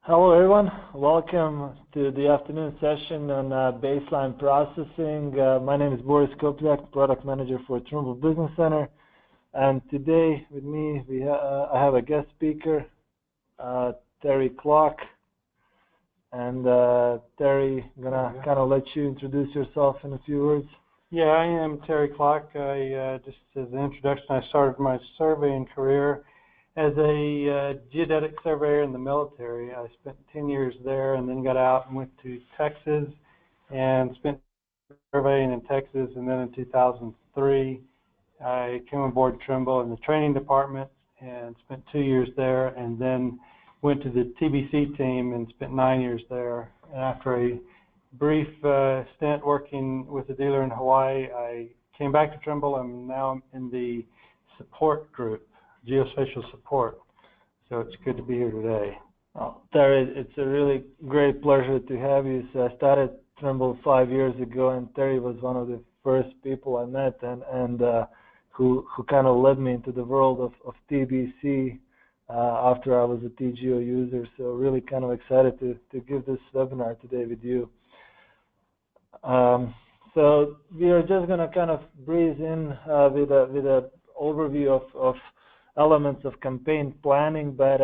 Hello everyone, welcome to the afternoon session on baseline processing. My name is Boris Kopyak, product manager for Trimble Business Center, and today with me I have a guest speaker, Terry Clark. And Terry, gonna kind of let you introduce yourself in a few words. Yeah, I am Terry Clark. Just as an introduction, I started my surveying career as a geodetic surveyor in the military. I spent 10 years there and then got out and went to Texas and spent surveying in Texas. And then in 2003, I came aboard Trimble in the training department and spent 2 years there, and then went to the TBC team and spent 9 years there. And after a brief stint working with a dealer in Hawaii, I came back to Trimble. I'm now in the support group, Geospatial support. So it's good to be here today. Oh, Terry, it's a really great pleasure to have you. So I started Trimble 5 years ago, and Terry was one of the first people I met, and who kind of led me into the world of TBC after I was a TGO user. So really kind of excited to give this webinar today with you. So we are just going to kind of breeze in with a overview of elements of campaign planning, but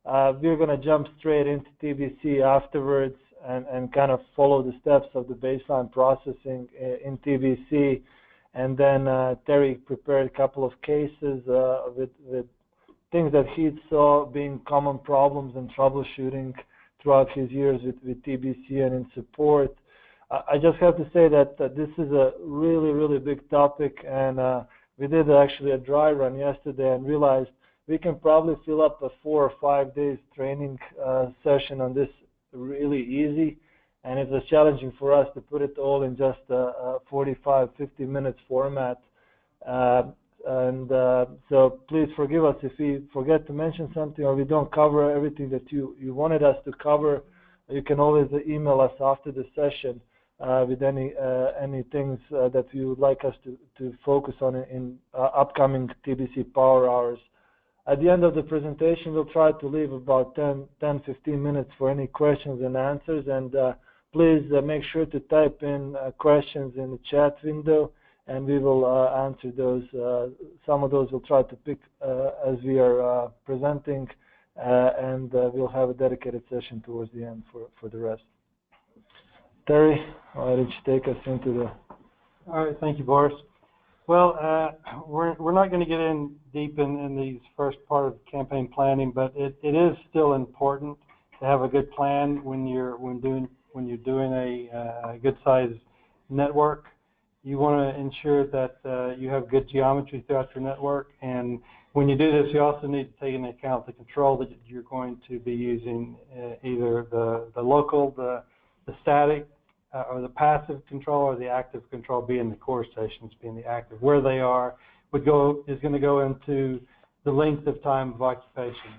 we're going to jump straight into TBC afterwards and kind of follow the steps of the baseline processing in TBC. And then Terry prepared a couple of cases with things that he saw being common problems and troubleshooting throughout his years with TBC and in support. I just have to say that this is a really big topic, and we did actually a dry run yesterday and realized we can probably fill up a 4 or 5 days training session on this really easy, and it was challenging for us to put it all in just a 45-50 minutes format. So please forgive us if we forget to mention something or we don't cover everything that you wanted us to cover. You can always email us after the session with any things that you would like us to focus on in upcoming TBC Power Hours. At the end of the presentation, we'll try to leave about 10-15 minutes for any questions and answers, and please make sure to type in questions in the chat window, and we will answer those. Some of those we'll try to pick as we are presenting, and we'll have a dedicated session towards the end for the rest. Terry, why don't you take us into the... All right, thank you, Boris. Well, we're not going to get in deep in these first part of campaign planning, but it is still important to have a good plan when you're doing a good size network. You want to ensure that you have good geometry throughout your network, and when you do this, you also need to take into account the control that you're going to be using, either the local, the static, or the passive control, or the active control, being the core stations, being the active. Where they are is going to go into the length of time of occupation.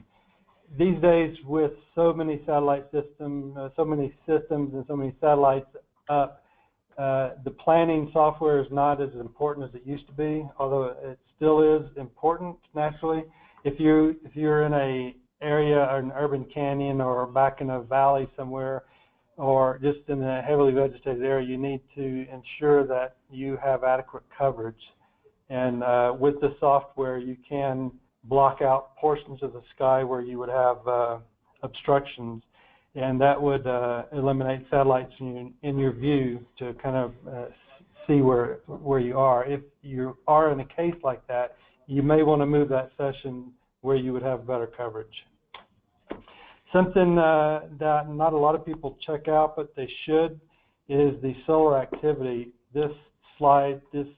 These days, with so many satellite systems, so many systems, and so many satellites up, the planning software is not as important as it used to be, although it still is important naturally. If you're in a area or an urban canyon or back in a valley somewhere, or just in a heavily vegetated area, you need to ensure that you have adequate coverage. And with the software, you can block out portions of the sky where you would have obstructions, and that would eliminate satellites in your view to kind of see where you are. If you are in a case like that, you may want to move that session where you would have better coverage. Something that not a lot of people check out, but they should, is the solar activity. This slide, this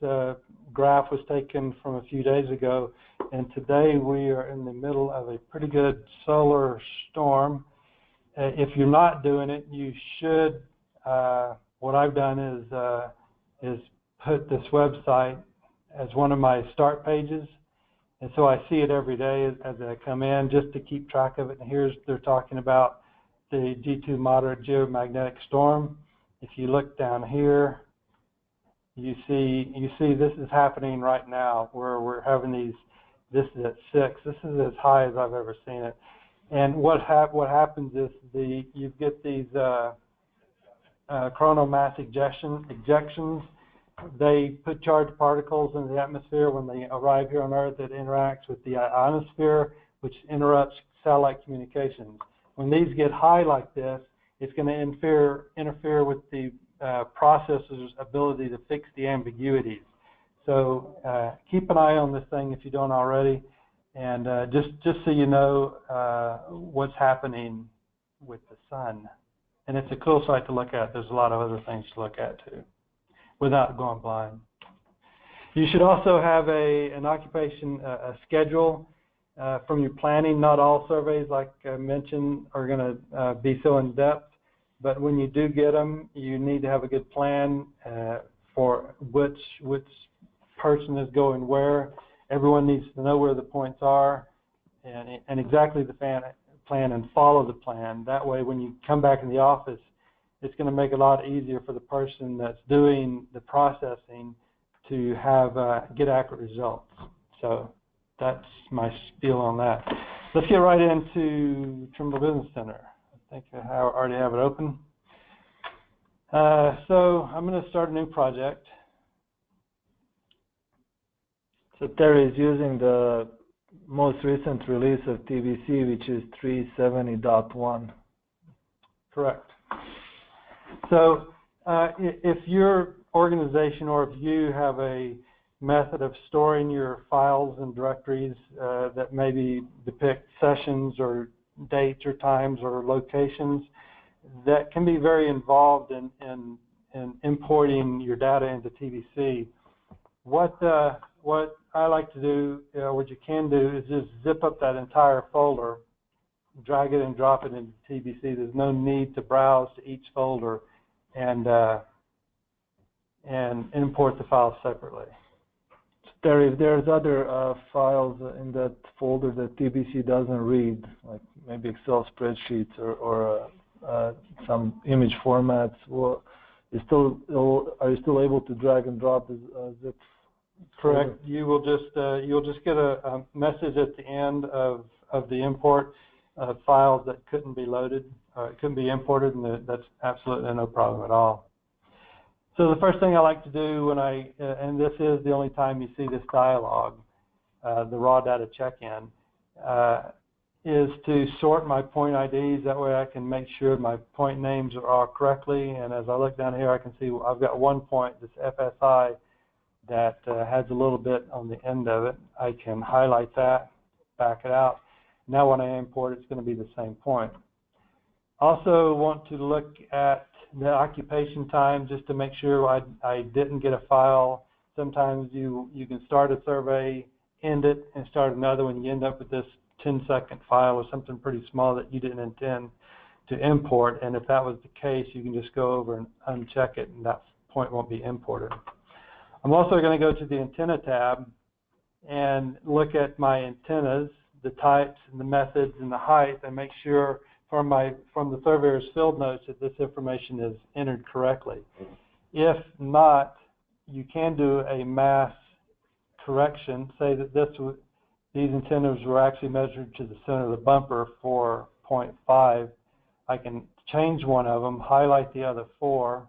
graph was taken from a few days ago, and today we are in the middle of a pretty good solar storm. If you're not doing it, you should. What I've done is put this website as one of my start pages, and so I see it every day as I come in, just to keep track of it. And they're talking about the G2 moderate geomagnetic storm. If you look down here, you see this is happening right now, where we're having these. This is at 6. This is as high as I've ever seen it. And what happens is you get these coronal mass ejections. They put charged particles in the atmosphere. When they arrive here on Earth, it interacts with the ionosphere, which interrupts satellite communications. When these get high like this, it's going to interfere with the processor's ability to fix the ambiguities. So keep an eye on this thing if you don't already, and just so you know what's happening with the sun. And it's a cool site to look at. There's a lot of other things to look at too, without going blind. You should also have an occupation schedule from your planning. Not all surveys, like I mentioned, are going to be so in depth, but when you do get them, you need to have a good plan for which person is going where. Everyone needs to know where the points are and exactly the plan and follow the plan. That way, when you come back in the office, it's going to make it a lot easier for the person that's doing the processing to have get accurate results. So that's my spiel on that. Let's get right into Trimble Business Center. I think I already have it open. So I'm going to start a new project. So Terry is using the most recent release of TBC, which is 370.1. Correct. So if your organization or if you have a method of storing your files and directories that maybe depict sessions or dates or times or locations, that can be very involved in importing your data into TBC. What I like to do, what you can do, is just zip up that entire folder, drag it and drop it into TBC. There's no need to browse to each folder and import the files separately. Terry, if there's other files in that folder that TBC doesn't read, like maybe Excel spreadsheets or some image formats, are you still able to drag and drop the zip? Correct. You will you'll just get a message at the end of the import files that couldn't be loaded, couldn't be imported, and that's absolutely no problem at all. So the first thing I like to do when and this is the only time you see this dialog, the raw data check-in, is to sort my point IDs. That way I can make sure my point names are all correctly. And as I look down here, I can see I've got one point, this FSI, that has a little bit on the end of it. I can highlight that, back it out. Now when I import, it's going to be the same point. Also want to look at the occupation time just to make sure I didn't get a file. Sometimes you can start a survey, end it, and start another one. You end up with this 10-second file or something pretty small that you didn't intend to import. And if that was the case, you can just go over and uncheck it, and that point won't be imported. I'm also going to go to the antenna tab and look at my antennas, the types and the methods and the height, and make sure from the surveyor's field notes that this information is entered correctly. If not, you can do a mass correction. Say that these antennas were actually measured to the center of the bumper for 0.5. I can change one of them, highlight the other 4,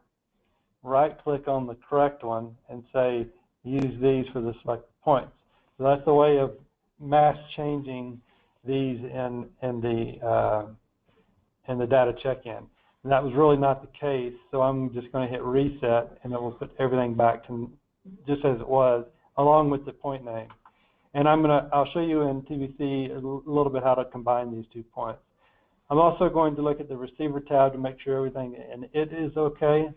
right-click on the correct one, and say use these for the selected points. So that's the way of mass changing these in the data check-in. And that was really not the case, so I'm just going to hit reset, and it will put everything back to just as it was, along with the point name. And I'll show you in TBC a little bit how to combine these 2 points. I'm also going to look at the receiver tab to make sure everything and it is okay.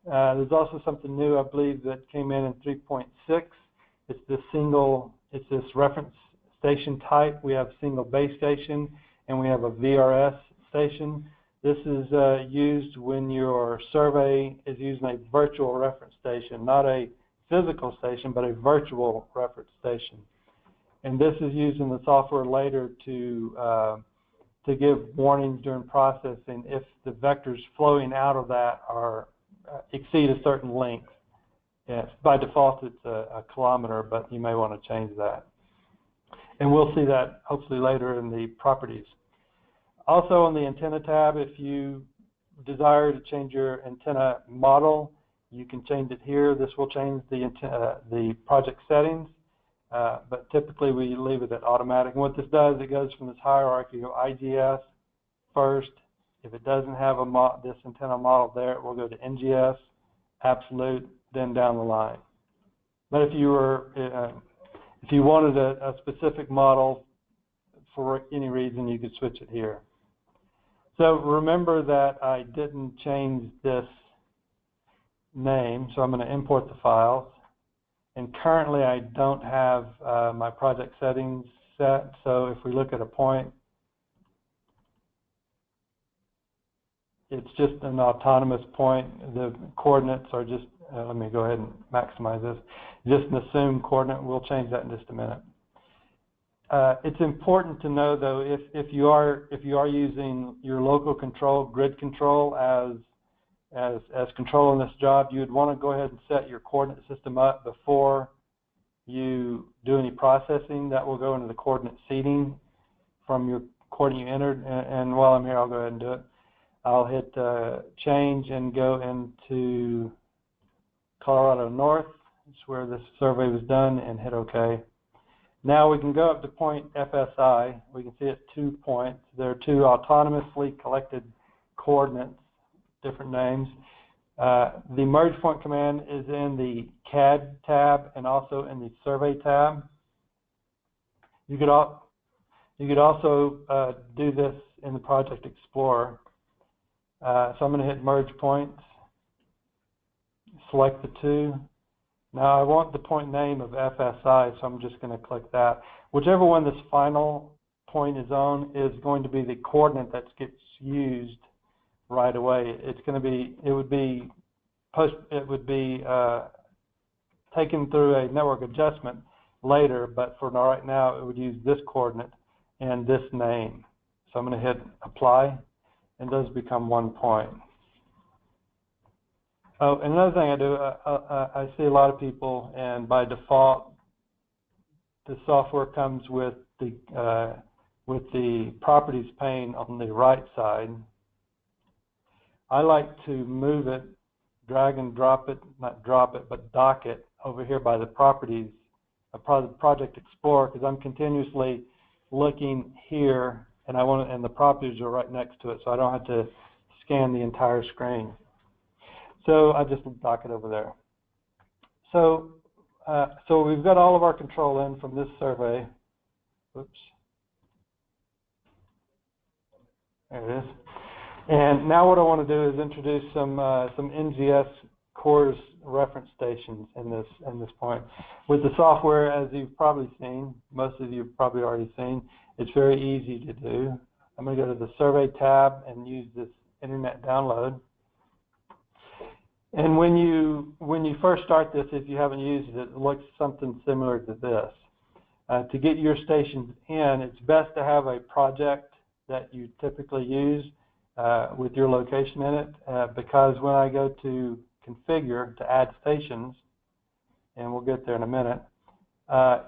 There's also something new, I believe, that came in 3.6. It's this reference station type. We have single base station and we have a VRS station. This is used when your survey is using a virtual reference station, not a physical station, but a virtual reference station. And this is used in the software later to give warnings during processing if the vectors flowing out of that exceed a certain length. Yes, by default it's a kilometer, but you may want to change that. And we'll see that hopefully later in the properties. Also on the antenna tab, if you desire to change your antenna model, you can change it here. This will change the project settings, but typically we leave it at automatic. And what this does, it goes from this hierarchy of IGS first. If it doesn't have this antenna model there, it will go to NGS, absolute, then down the line. But if you wanted a specific model for any reason, you could switch it here. So remember that I didn't change this name, so I'm going to import the files. And currently I don't have my project settings set, so if we look at a point, it's just an autonomous point. The coordinates are just, let me go ahead and maximize this, just an assumed coordinate. We'll change that in just a minute. It's important to know, though, if you are using your local control, grid control as control in this job, you would want to go ahead and set your coordinate system up before you do any processing. That will go into the coordinate seeding from your coordinate you entered. And while I'm here, I'll go ahead and do it. I'll hit change and go into Colorado North. It's where this survey was done, and hit OK. Now we can go up to point FSI. We can see it 2 points. There are 2 autonomously collected coordinates, different names. The merge point command is in the CAD tab and also in the survey tab. You could also do this in the Project Explorer. So I'm going to hit merge points, select the 2. Now I want the point name of FSI, so I'm just going to click that. Whichever one this final point is on is going to be the coordinate that gets used right away. It would be taken through a network adjustment later, but for right now it would use this coordinate and this name. So I'm going to hit apply, and those become 1 point. Oh, another thing I do, I see a lot of people, and by default, the software comes with the properties pane on the right side. I like to move it, drag and drop it, not drop it, but dock it over here by the properties, Project Explorer, because I'm continuously looking here, and and the properties are right next to it, so I don't have to scan the entire screen. So I just dock it over there. So we've got all of our control in from this survey. Oops. There it is. And now what I want to do is introduce some NGS cores reference stations in this point. With the software, as you've probably seen, most of you have probably already seen, it's very easy to do. I'm going to go to the survey tab and use this internet download. And when you first start this, if you haven't used it, it looks something similar to this. To get your stations in, it's best to have a project that you typically use with your location in it, because when I go to configure to add stations, and we'll get there in a minute,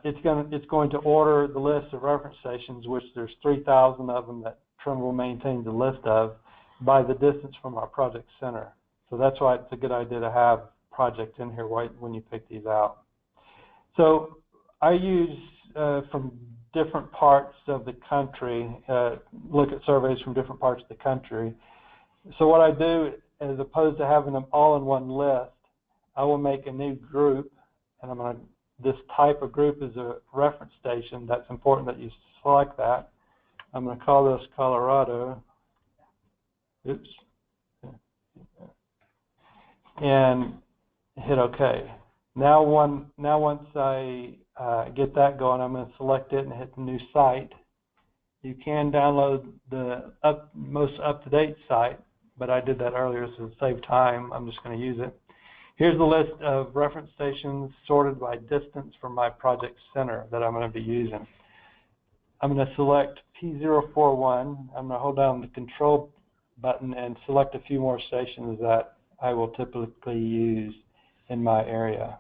it's going to order the list of reference stations, which there's 3,000 of them that Trimble maintains a list of, by the distance from our project center. So that's why it's a good idea to have projects in here right when you pick these out. So I use from different parts of the country, look at surveys from different parts of the country. So what I do, as opposed to having them all in one list, I will make a new group, and this type of group is a reference station. That's important that you select that. I'm going to call this Colorado. Oops. And hit OK. Now once I get that going, I'm going to select it and hit the new site. You can download the most up-to-date site, but I did that earlier, so to save time, I'm just going to use it. Here's the list of reference stations sorted by distance from my project center that I'm going to be using. I'm going to select P041. I'm going to hold down the control button and select a few more stations that I will typically use in my area.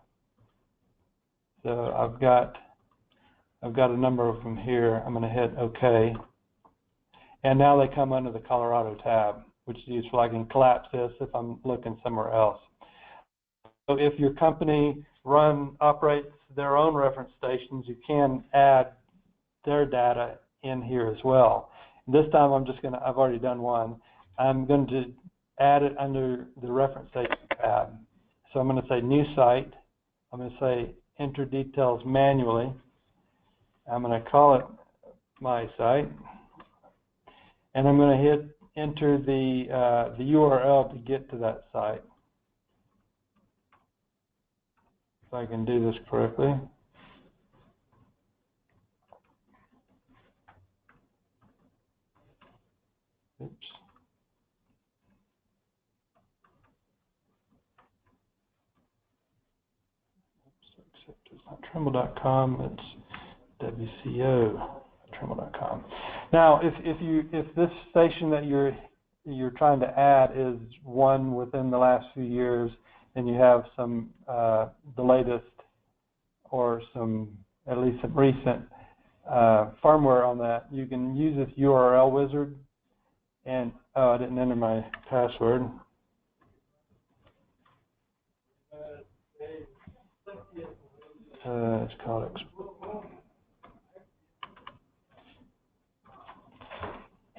So I've got a number of them here. I'm going to hit OK. And now they come under the Colorado tab, which is useful. I can collapse this if I'm looking somewhere else. So if your company operates their own reference stations, you can add their data in here as well. This time I've already done one. I'm going to add it under the reference station tab. So I'm going to say new site. I'm going to say enter details manually. I'm going to call it my site. And I'm going to hit enter the URL to get to that site. If I can do this correctly. Oops. Except it's not Trimble.com, it's WCO.Trimble.com. Now, if this station that you're trying to add is one within the last few years, and you have some the latest or at least some recent firmware on that, you can use this URL wizard. And I didn't enter my password. It's called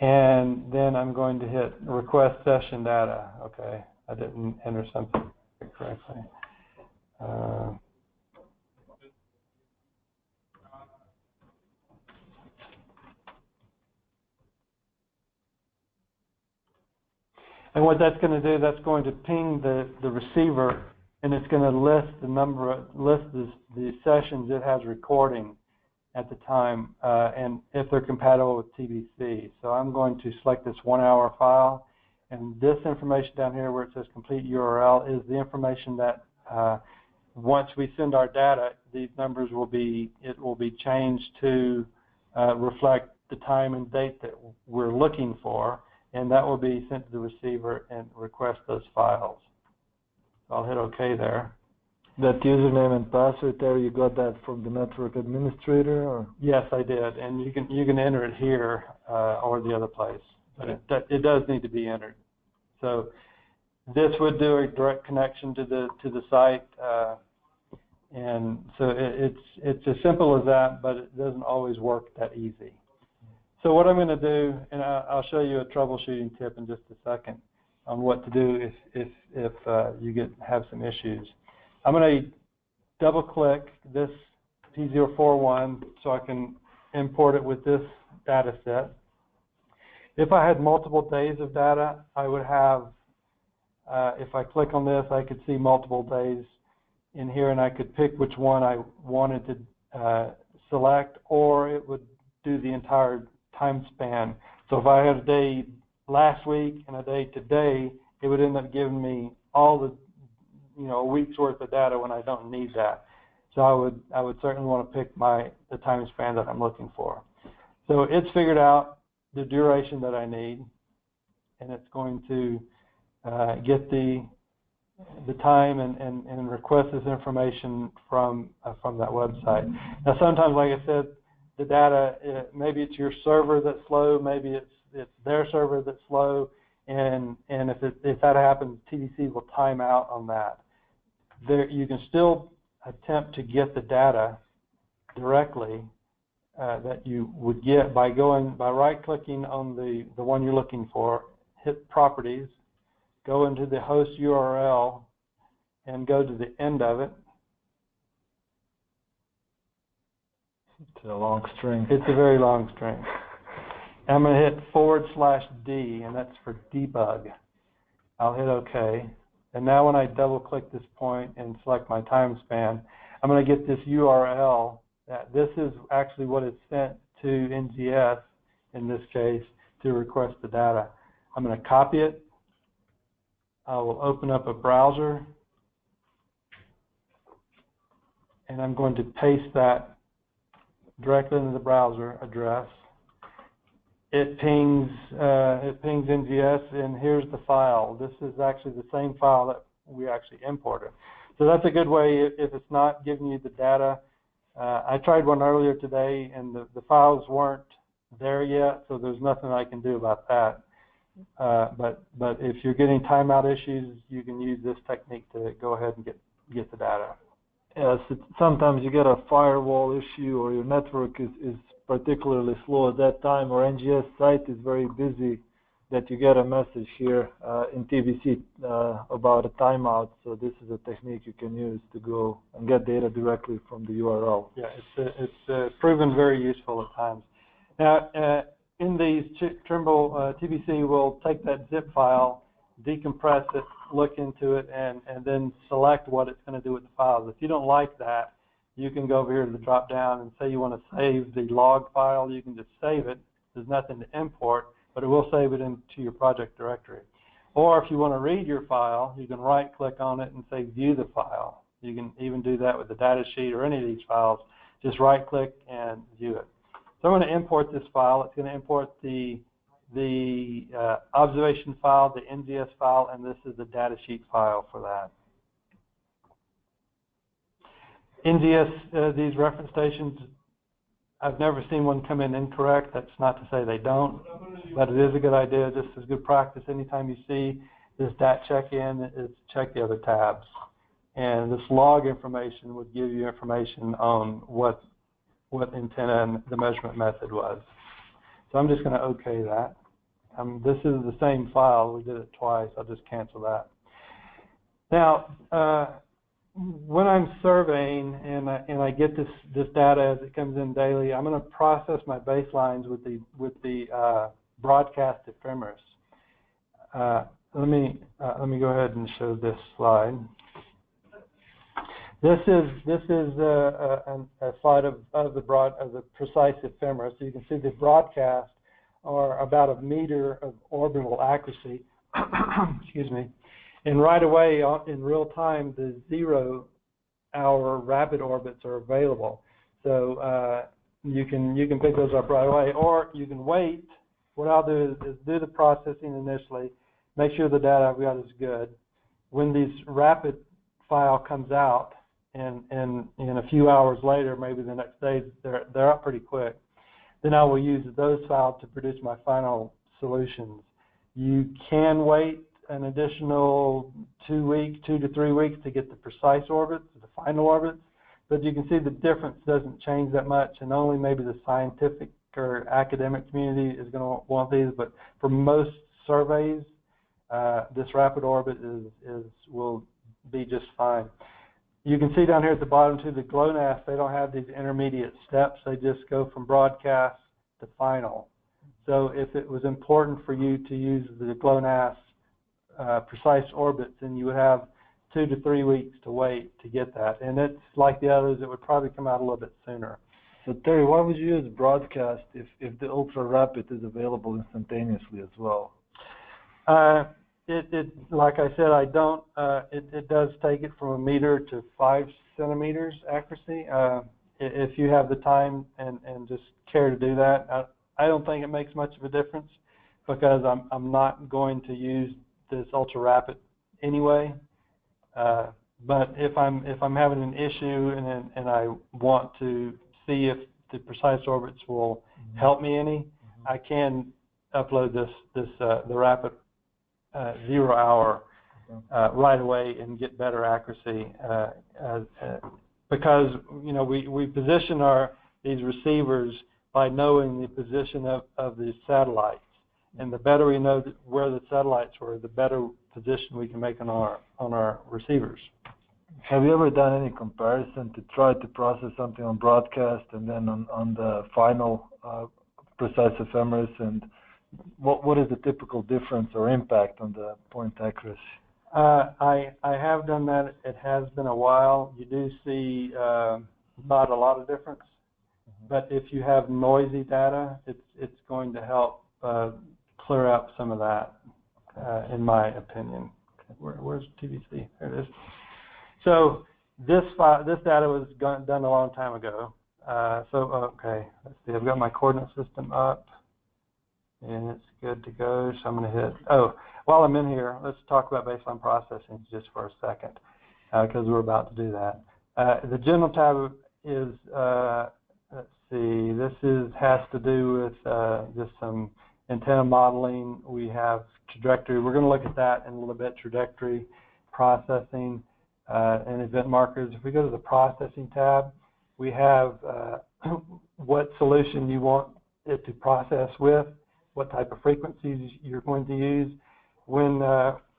and then I'm going to hit request session data. Okay, I didn't enter something correctly. And what that's going to do, that's going to ping the receiver, and it's going to list the sessions it has recording at the time, and if they're compatible with TBC. So I'm going to select this 1 hour file, and this information down here where it says complete URL is the information that once we send our data, these numbers will be changed to reflect the time and date that we're looking for, and that will be sent to the receiver and request those files. So I'll hit OK there. That username and password there, you got that from the network administrator, or? Yes, I did, and you can enter it here or the other place, but it does need to be entered. So this would do a direct connection to the site, and so it's as simple as that, but it doesn't always work that easy. So what I'm going to do, and I'll show you a troubleshooting tip in just a second on what to do if you have some issues. I'm going to double-click this P041 so I can import it with this data set. If I had multiple days of data, I would have, if I click on this, I could see multiple days in here, and I could pick which one I wanted to select, or it would do the entire time span. So if I had a day last week and a day today, it would end up giving me all the, a week's worth of data when I don't need that. So I would certainly want to pick the time span that I'm looking for. So it's figured out the duration that I need, and it's going to get the time and request this information from that website. Now sometimes, like I said, the data, maybe it's your server that's slow, maybe it's their server that's slow, and if that happens, TDC will time out on that. You can still attempt to get the data directly that you would get by right-clicking on the one you're looking for, hit Properties, go into the host URL, and go to the end of it. It's a long string. It's a very long string. I'm going to hit /D, and that's for debug. I'll hit OK. And now when I double-click this point and select my time span, I'm going to get this URL. This is actually what is sent to NGS, in this case, to request the data. I'm going to copy it. I will open up a browser, and I'm going to paste that directly into the browser address. It pings NGS, and here's the file. This is actually the same file that we actually imported. So that's a good way if it's not giving you the data. I tried one earlier today, and the files weren't there yet, so there's nothing I can do about that. But if you're getting timeout issues, you can use this technique to go ahead and get the data. Yes, sometimes you get a firewall issue, or your network is particularly slow at that time, or NGS site is very busy, that you get a message here in TBC about a timeout. So this is a technique you can use to go and get data directly from the URL. Yeah, it's proven very useful at times. Now, in these Trimble TBC will take that zip file, decompress it, look into it, and then select what it's going to do with the files. If you don't like that, you can go over here to the drop down and say you want to save the log file. You can just save it. There's nothing to import, but it will save it into your project directory. Or if you want to read your file, you can right-click on it and say View the file. You can even do that with the data sheet or any of these files. Just right-click and view it. So I'm going to import this file. It's going to import the observation file, the NGS file, and this is the data sheet file for that. NGS, these reference stations, I've never seen one come in incorrect. That's not to say they don't, but it is a good idea. This is good practice. Anytime you see this DAT check-in, it's check the other tabs. And this log information would give you information on what antenna and the measurement method was. So I'm just going to OK that. This is the same file. We did it twice. I'll just cancel that. Now, when I'm surveying and I get this data as it comes in daily, I'm going to process my baselines with the broadcast ephemeris. Let me go ahead and show this slide. This is a slide of the precise ephemera. So you can see the broadcast are about a meter of orbital accuracy. Excuse me. And right away, in real time, the 0-hour rapid orbits are available. So you can pick those up right away, or you can wait. What I'll do is do the processing initially, make sure the data I've got is good. When this rapid file comes out, and a few hours later, maybe the next day, they're up pretty quick. Then I will use those files to produce my final solutions. You can wait an additional 2 to 3 weeks to get the precise orbits, the final orbits, but you can see the difference doesn't change that much, and only maybe the scientific or academic community is going to want these. But for most surveys, this rapid orbit will be just fine. You can see down here at the bottom too, the GLONASS, they don't have these intermediate steps. They just go from broadcast to final. So if it was important for you to use the GLONASS precise orbits, then you would have 2 to 3 weeks to wait to get that. And it's like the others, it would probably come out a little bit sooner. So Terry, why would you use broadcast if the ultra rapid is available instantaneously as well? Like I said, I don't. It does take it from a meter to 5 centimeters accuracy. If you have the time and just care to do that, I don't think it makes much of a difference, because I'm not going to use this ultra rapid anyway. But if I'm having an issue and I want to see if the precise orbits will help me any, I can upload the rapid 0-hour right away and get better accuracy, because we position these receivers by knowing the position of the satellites, and the better we know where the satellites were, the better position we can make on our receivers. Have you ever done any comparison to try to process something on broadcast and then on the final precise ephemeris, and what is the typical difference or impact on the point accuracy? I have done that. It has been a while. You do see not a lot of difference, but if you have noisy data, it's going to help clear up some of that, in my opinion. Where's TBC? There it is. So this data was done a long time ago. Okay, let's see. I've got my coordinate system up, and it's good to go. So I'm going to hit. Oh, while I'm in here, let's talk about baseline processing just for a second, because we're about to do that. The general tab is, let's see. This has to do with just some antenna modeling. We have trajectory. We're going to look at that in a little bit. Trajectory, processing, and event markers. If we go to the processing tab, we have what solution you want it to process with, what type of frequencies you're going to use.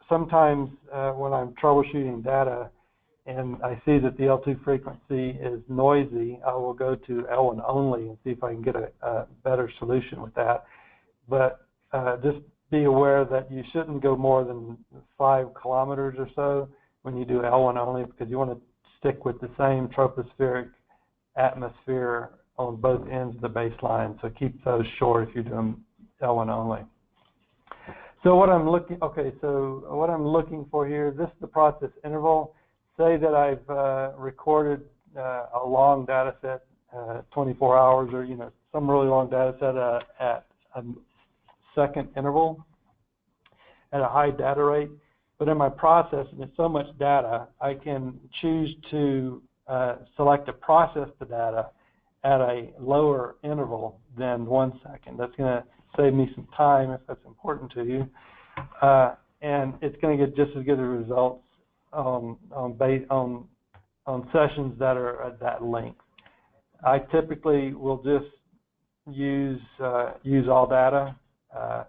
Sometimes when I'm troubleshooting data and I see that the L2 frequency is noisy, I will go to L1 only and see if I can get a better solution with that. But just be aware that you shouldn't go more than 5 kilometers or so when you do L1 only, because you want to stick with the same tropospheric atmosphere on both ends of the baseline. So keep those short if you're doing L1 only. So what I'm looking for here, this is the process interval. Say that I've recorded a long data set, 24 hours, or some really long data set at a second interval at a high data rate. But in my process, and there's so much data, I can choose to select to process the data at a lower interval than 1 second. That's going to save me some time if that's important to you, and it's going to get just as good a results on sessions that are at that length. I typically will just use all data.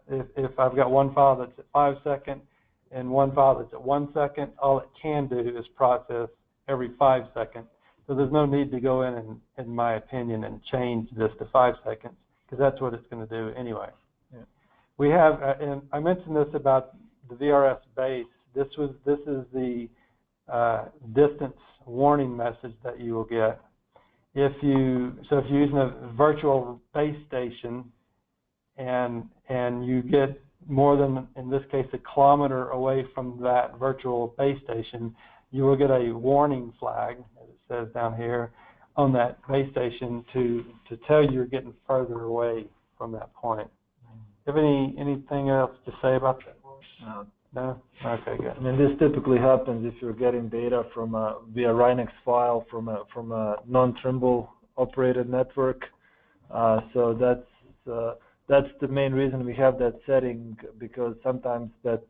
If I've got one file that's at 5 seconds and one file that's at 1 second, all it can do is process every 5 seconds. So there's no need to go in my opinion, and change this to 5 seconds, because that's what it's going to do anyway. Yeah. We have, and I mentioned this about the VRS base. This is the distance warning message that you will get. If you're using a virtual base station, and you get more than, in this case, a kilometer away from that virtual base station, you will get a warning flag, as it says down here, on that base station to tell you you're getting further away from that point. Do you have anything else to say about that? No. No? Okay, good. I mean, this typically happens if you're getting data from via Rhinex file from a non-Trimble operated network. So that's the main reason we have that setting, because sometimes that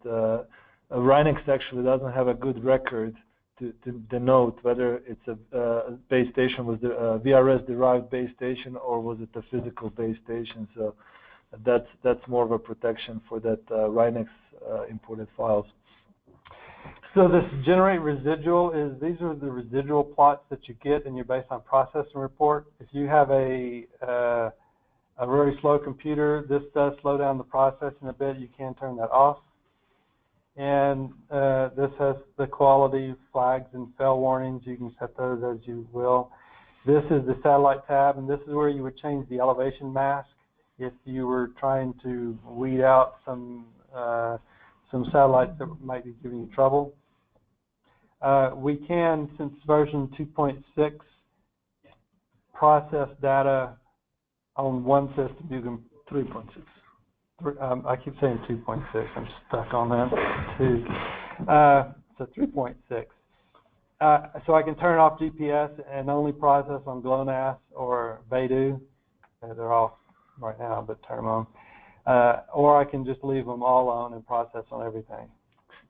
Rhinex actually doesn't have a good record to denote whether it's a base station, was a VRS derived base station, or was it a physical base station. So that's more of a protection for that Rhinex imported files. So this generate residual these are the residual plots that you get in your baseline processing report. If you have a very slow computer, this does slow down the processing a bit. You can turn that off. And this has the quality flags and fail warnings. You can set those as you will. This is the satellite tab, and this is where you would change the elevation mask if you were trying to weed out some satellites that might be giving you trouble. We can, since version 2.6, process data on one system using 3.6. I keep saying 2.6. I'm stuck on that. So 3.6. So I can turn off GPS and only process on GLONASS or Beidou. They're off right now, but turn them on. Or I can just leave them all on and process on everything.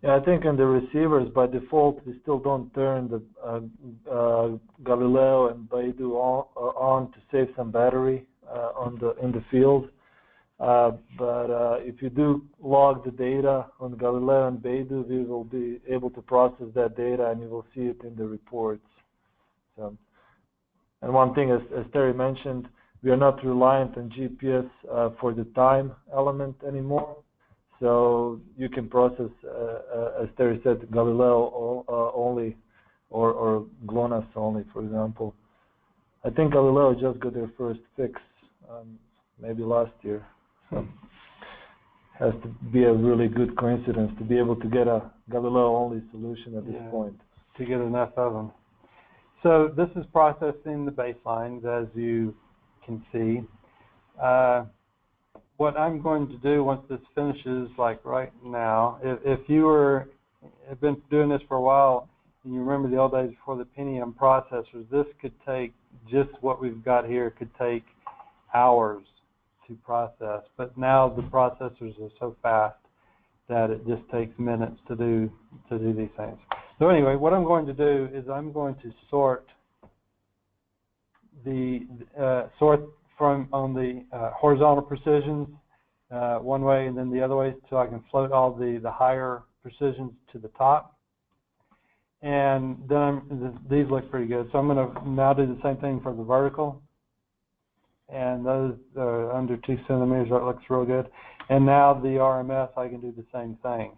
Yeah, I think in the receivers, by default, we still don't turn the Galileo and Beidou on to save some battery in the field. But if you do log the data on Galileo and Beidou, we will be able to process that data, and you will see it in the reports. So, and one thing, as Terry mentioned, we are not reliant on GPS for the time element anymore. So you can process, as Terry said, Galileo only, or GLONASS only, for example. I think Galileo just got their first fix, maybe last year. So has to be a really good coincidence to be able to get a Galileo-only solution at this point. To get enough of them. So this is processing the baselines, as you can see. What I'm going to do once this finishes, like right now, if you have been doing this for a while, and you remember the old days before the Pentium processors, this could take, just what we've got here, could take hours to process, but now the processors are so fast that it just takes minutes to do these things. So anyway, what I'm going to do is I'm going to sort from on the horizontal precisions one way and then the other way, so I can float all the higher precisions to the top. And then these look pretty good. So I'm going to now do the same thing for the vertical. And those are under 2 centimeters, that looks real good. And now the RMS, I can do the same thing.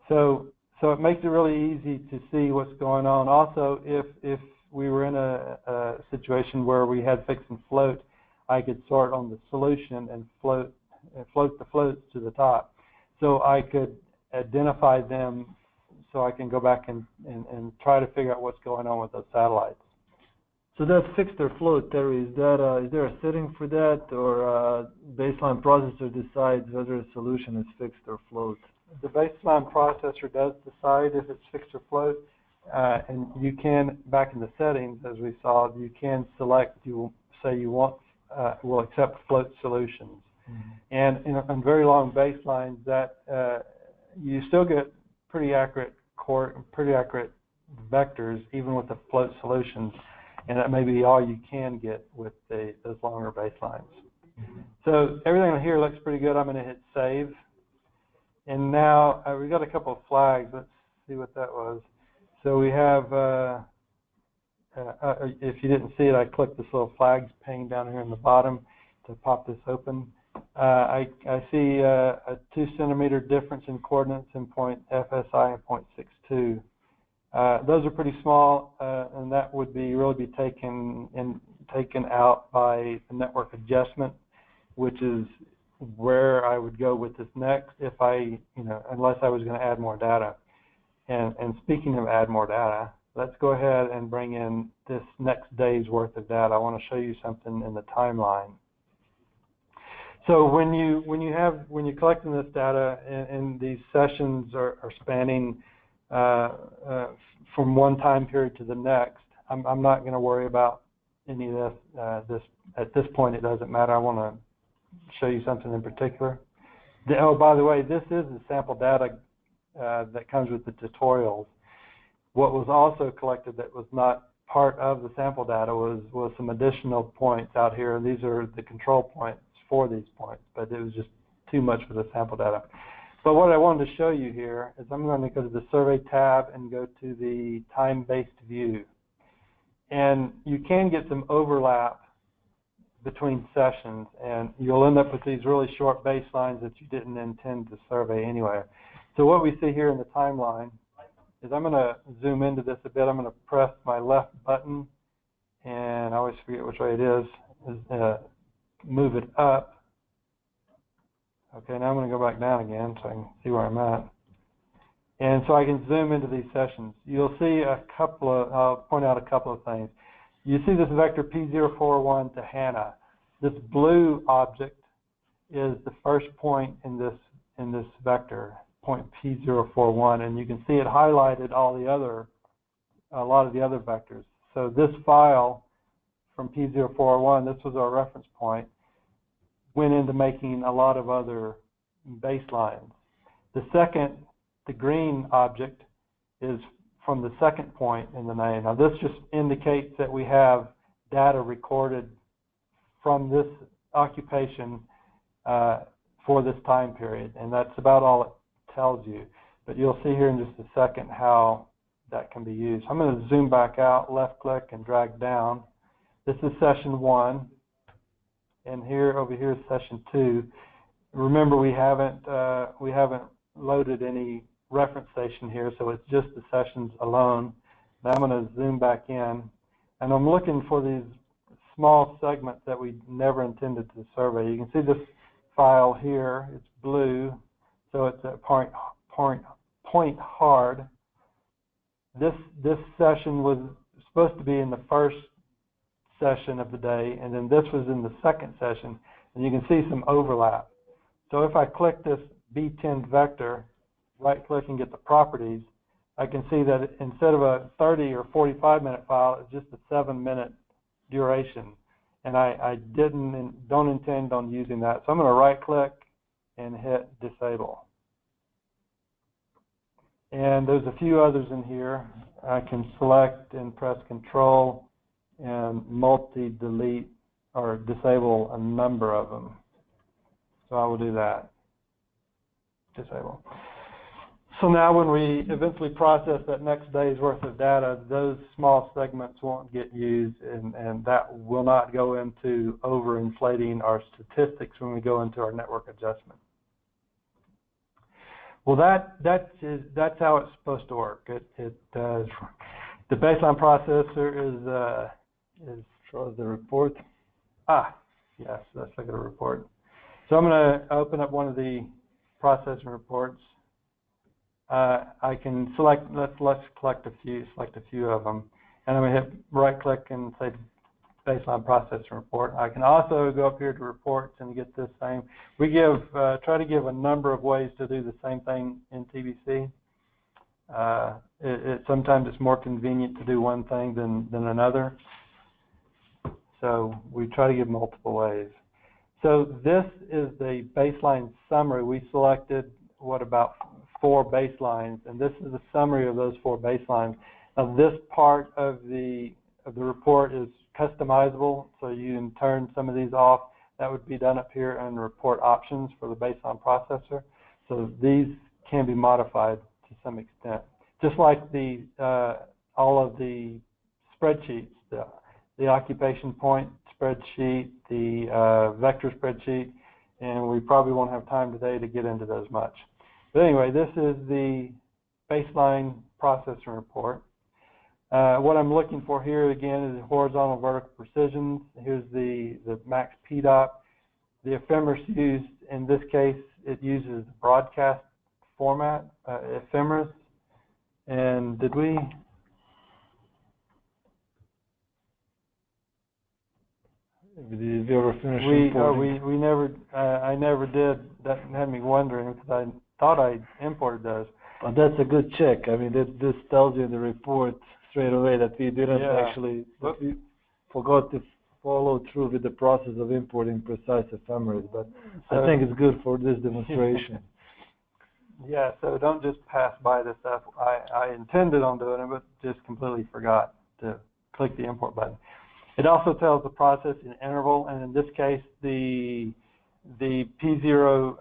So it makes it really easy to see what's going on. Also, if we were in a situation where we had fix and float, I could sort on the solution and float the floats to the top. So I could identify them so I can go back and try to figure out what's going on with those satellites. So that fixed or float, Terry, is there a setting for that, or baseline processor decides whether a solution is fixed or float? The baseline processor does decide if it's fixed or float, and you can, back in the settings, as we saw, you can select, you say you want, will accept float solutions. And on very long baselines, that you still get pretty accurate vectors, even with the float solutions. And that may be all you can get with those longer baselines. So everything here looks pretty good. I'm going to hit save. And now we've got a couple of flags. Let's see what that was. So we have, if you didn't see it, I clicked this little flags pane down here in the bottom to pop this open. I see a 2 centimeter difference in coordinates in point FSI and point 62. Those are pretty small, and that would really be taken out by the network adjustment, which is where I would go with this next if unless I was going to add more data. And speaking of add more data, let's go ahead and bring in this next day's worth of data. I want to show you something in the timeline. So when you're collecting this data, and these sessions are spanning from one time period to the next, I'm not going to worry about any of this. At this point, it doesn't matter. I want to show you something in particular. Oh, by the way, this is the sample data that comes with the tutorials. What was also collected that was not part of the sample data was some additional points out here. These are the control points for these points, but it was just too much for the sample data. But what I wanted to show you here is I'm going to go to the Survey tab and go to the time-based view. And you can get some overlap between sessions, and you'll end up with these really short baselines that you didn't intend to survey anyway. So what we see here in the timeline is I'm going to zoom into this a bit. I'm going to press my left button, and I always forget which way it is move it up. Okay, now I'm going to go back down again so I can see where I'm at. And so I can zoom into these sessions. You'll see I'll point out a couple of things. You see this vector P041 to Hannah. This blue object is the first point in this vector, point P041, and you can see it highlighted a lot of the other vectors. So this file from P041, this was our reference point, went into making a lot of other baselines. The green object is from the second point in the name. Now this just indicates that we have data recorded from this occupation for this time period, and that's about all it tells you. But you'll see here in just a second how that can be used. I'm going to zoom back out, left click and drag down. This is session 1, and over here is session 2. Remember, we haven't loaded any reference station here, so it's just the sessions alone. Now I'm going to zoom back in, and I'm looking for these small segments that we never intended to survey. You can see this file here. It's blue, so it's a point hard. This session was supposed to be in the first session of the day, and then this was in the second session, and you can see some overlap. So if I click this B10 vector, right click and get the properties, I can see that instead of a 30 or 45 minute file, it's just a 7-minute duration. and I didn't and don't intend on using that. So I'm going to right click and hit disable. And there's a few others in here. I can select and press control and multi-delete or disable a number of them. So I will do that. Disable. So now when we eventually process that next day's worth of data, those small segments won't get used, and that will not go into overinflating our statistics when we go into our network adjustment. Well, that's how it's supposed to work. It does. The baseline processor is shows the report. Yes, let's look at a report. So I'm going to open up one of the processing reports. I can select. Let's select a few of them, and I'm going to hit right click and say baseline processing report. I can also go up here to reports and get this same. We try to give a number of ways to do the same thing in TBC. Sometimes it's more convenient to do one thing than another. So we try to give multiple ways. So this is the baseline summary. We selected about 4 baselines, and this is the summary of those 4 baselines. Now this part of the report is customizable, so you can turn some of these off. That would be done up here in report options for the baseline processor. So these can be modified to some extent, just like all of the spreadsheets, the occupation point spreadsheet, the vector spreadsheet, and we probably won't have time today to get into those much. But anyway, this is the baseline processor report. What I'm looking for here again is horizontal vertical precisions. Here's the max PDOP. The ephemeris used, in this case, it uses the broadcast format, ephemeris. And did we? Did you ever finish importing? We never. I never did. That had me wondering because I thought I imported those. Well, that's a good check. I mean, this tells you in the report straight away that we didn't actually, that we forgot to follow through with the process of importing precise ephemeris. But I think it's good for this demonstration. Yeah, so don't just pass by this stuff. I intended on doing it, but just completely forgot to click the import button. It also tells the processing interval, and in this case, the P01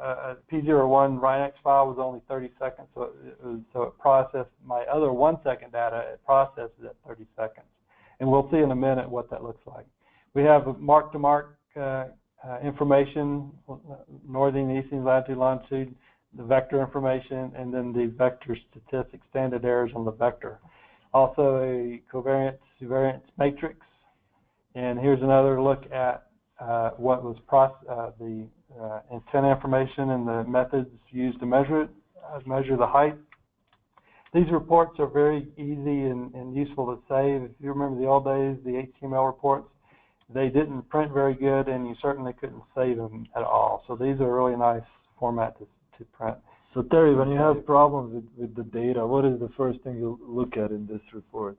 RINEX file was only 30 seconds, so it processed my other 1-second data. It processed it at 30 seconds, and we'll see in a minute what that looks like. We have mark-to-mark information, northern, eastern, latitude, longitude, the vector information, and then the vector statistics, standard errors on the vector. Also a covariance matrix, and here's another look at what was the antenna information and the methods used to measure it, measure the height. These reports are very easy and useful to save. If you remember the old days, the HTML reports, they didn't print very good, and you certainly couldn't save them at all. So these are a really nice format to print. So Terry, when you have problems with the data, what is the first thing you look at in this report?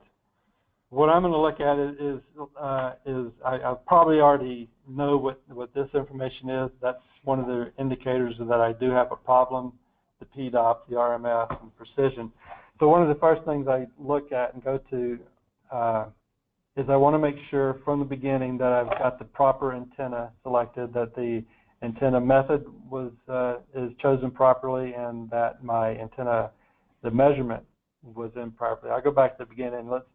What I'm going to look at is I probably already know what this information is. That's one of the indicators that I do have a problem, the PDOP, the RMF, and precision. So one of the first things I look at and go to is I want to make sure from the beginning that I've got the proper antenna selected, that the antenna method is chosen properly, and that my antenna, the measurement, was in properly. I go back to the beginning. Let's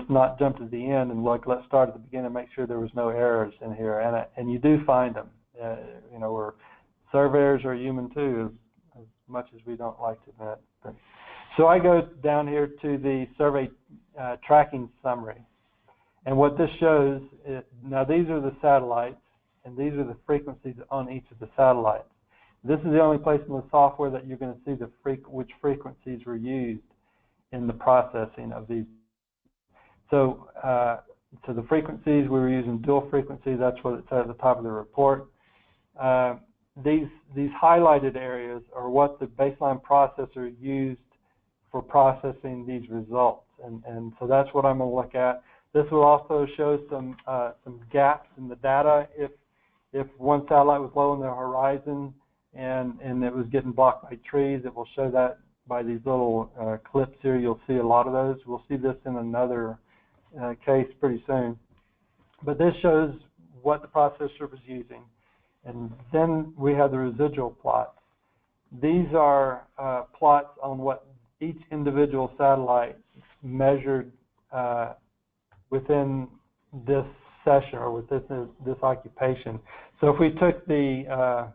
not jump to the end and look. Let's start at the beginning and make sure there was no errors in here, and you do find them. You know, where surveyors are human too, as much as we don't like to admit. So I go down here to the survey tracking summary, and what this shows is, now these are the satellites, and these are the frequencies on each of the satellites. This is the only place in the software that you're going to see which frequencies were used in the processing of these. So, the frequencies, we were using dual frequency. That's what it says at the top of the report. These highlighted areas are what the baseline processor used for processing these results, and so that's what I'm going to look at. This will also show some gaps in the data. If one satellite was low on the horizon and it was getting blocked by trees, it will show that by these little clips here. You'll see a lot of those. We'll see this in another case pretty soon. But this shows what the processor was using. And then we have the residual plots. These are plots on what each individual satellite measured within this session or with this occupation. So if we took the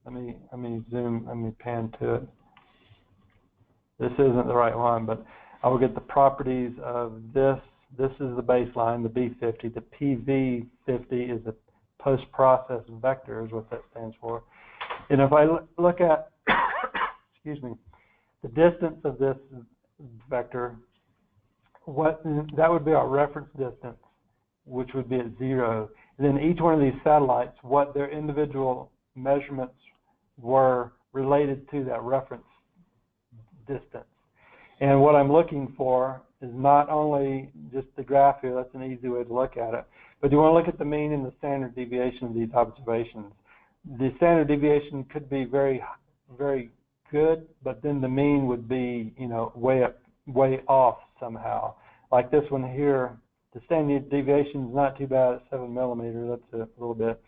let me zoom, let me pan to it. This isn't the right one, but I will get the properties of this. This is the baseline, the B50. The PV50 is the post-processed vector, is what that stands for. And if I look at, excuse me, the distance of this vector, that would be our reference distance, which would be at 0. And then each one of these satellites, what their individual measurements were related to that reference distance. And what I'm looking for is not only just the graph here, that's an easy way to look at it, but you want to look at the mean and the standard deviation of these observations. The standard deviation could be very, very good, but then the mean would be, you know, way off somehow. Like this one here, the standard deviation is not too bad at 7 millimeters, that's a little bit.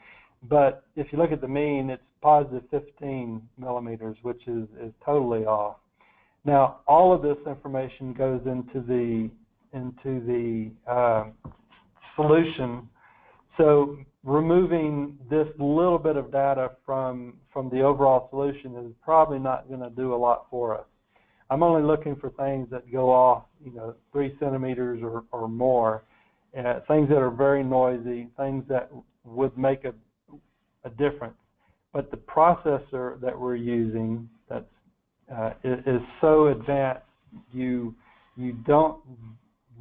But if you look at the mean, it's positive 15 millimeters, which is totally off. Now, all of this information goes into the solution. So removing this little bit of data from the overall solution is probably not going to do a lot for us. I'm only looking for things that go off, you know, 3 centimeters or more, things that are very noisy, things that would make a difference. But the processor that we're using that's is so advanced, you don't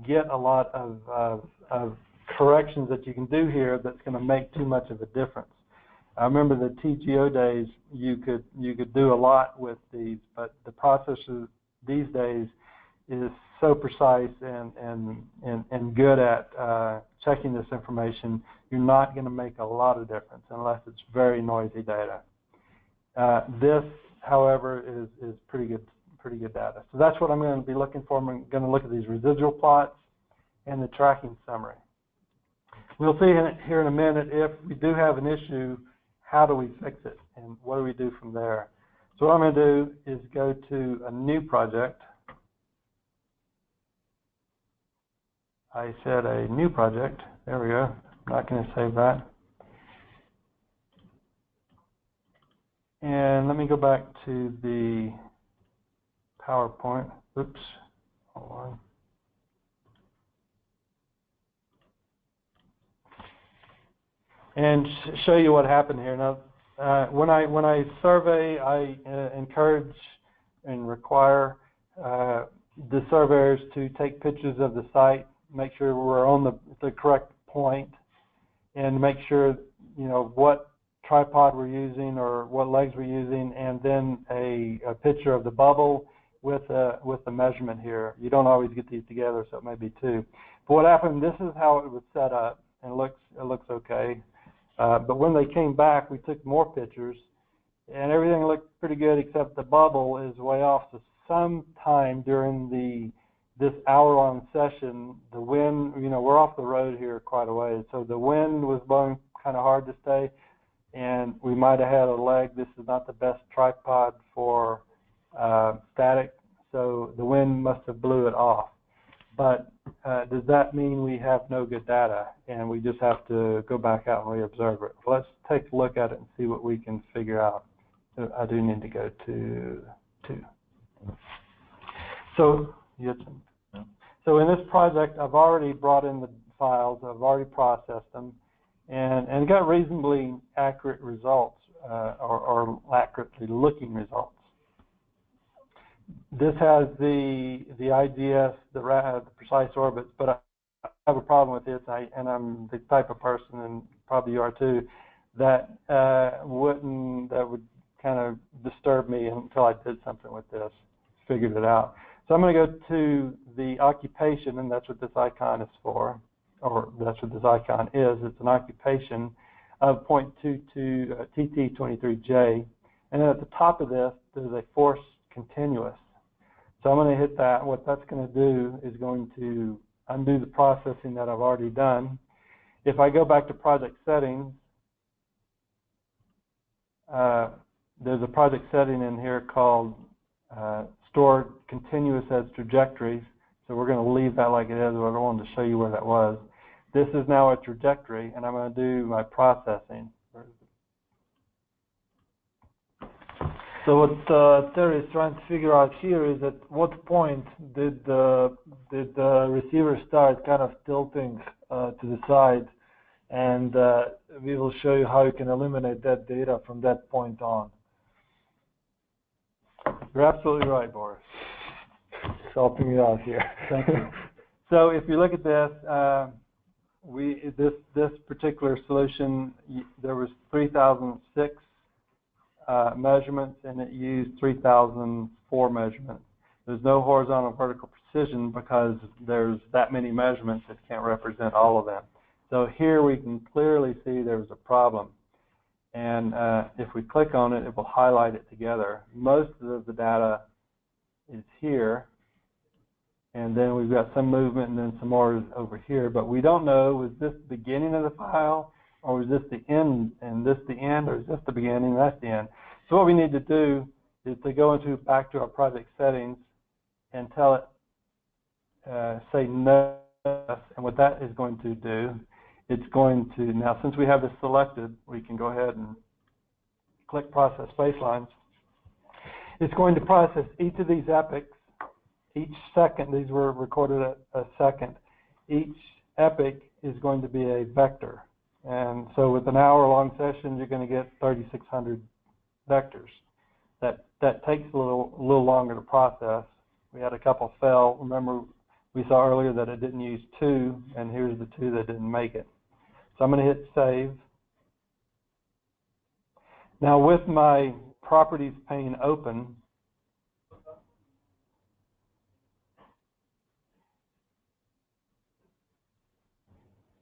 get a lot of corrections that you can do here that's going to make too much of a difference. I remember the TGO days, you could do a lot with these, but the processor these days is so precise and good at checking this information. You're not going to make a lot of difference unless it's very noisy data. This, however, is pretty good data. So that's what I'm going to be looking for. I'm going to look at these residual plots and the tracking summary. We'll see here in a minute if we do have an issue, how do we fix it and what do we do from there. So what I'm going to do is go to a new project. I said a new project. There we go. I'm not going to save that. And let me go back to the PowerPoint. Oops. Hold on. And show you what happened here. Now, when I survey, I encourage and require the surveyors to take pictures of the site, make sure we're on the correct point, and make sure, you know, what tripod we're using or what legs we're using, and then a picture of the bubble with the measurement here. You don't always get these together, so it may be two. But what happened, this is how it was set up, and it looks okay. But when they came back, we took more pictures, and everything looked pretty good except the bubble is way off. So sometime during this hour-long session, the wind, you know, we're off the road here quite a ways, so the wind was blowing kind of hard to stay, and we might have had a leg. This is not the best tripod for static, so the wind must have blew it off. But does that mean we have no good data and we just have to go back out and reobserve it? Well, let's take a look at it and see what we can figure out. So I do need to go to 2. So in this project, I've already brought in the files. I've already processed them and got reasonably accurate results or accurately looking results. This has the IGS, the precise orbits, but I have a problem with this, and I'm the type of person, and probably you are too, that would kind of disturb me until I did something with this, figured it out. So So I'm going to go to the occupation, and that's what this icon is for, or that's what this icon is. It's an occupation of 0.22 TT23J. And then at the top of this, there's a force continuous. So I'm going to hit that. What that's going to do is going to undo the processing that I've already done. If I go back to project settings, there's a project setting in here called store continuous as trajectories. So we're going to leave that like it is, but I wanted to show you where that was. This is now a trajectory, and I'm going to do my processing. So what Terry is trying to figure out here is at what point did the receiver start kind of tilting to the side, and we will show you how you can eliminate that data from that point on. You're absolutely right, Boris. Just helping you out here. Thank you. So if you look at this, this particular solution, there was 3,006 measurements, and it used 3,004 measurements. There's no horizontal vertical precision because there's that many measurements that can't represent all of them. So here we can clearly see there's a problem. And if we click on it, it will highlight it together. Most of the data is here, and then we've got some movement and then some more over here. But we don't know, was this the beginning of the file, or was this the end, and this the end, or is this the beginning, and that's the end? So what we need to do is to go back to our project settings and tell it, say no, and what that is going to do, it's going to, now since we have this selected, we can go ahead and click process baselines. It's going to process each of these epochs, each second. These were recorded at a second. Each epoch is going to be a vector. And so with an hour-long session, you're going to get 3,600 vectors. That takes a little longer to process. We had a couple fail. Remember, we saw earlier that it didn't use 2, and here's the 2 that didn't make it. So I'm going to hit save. Now with my properties pane open,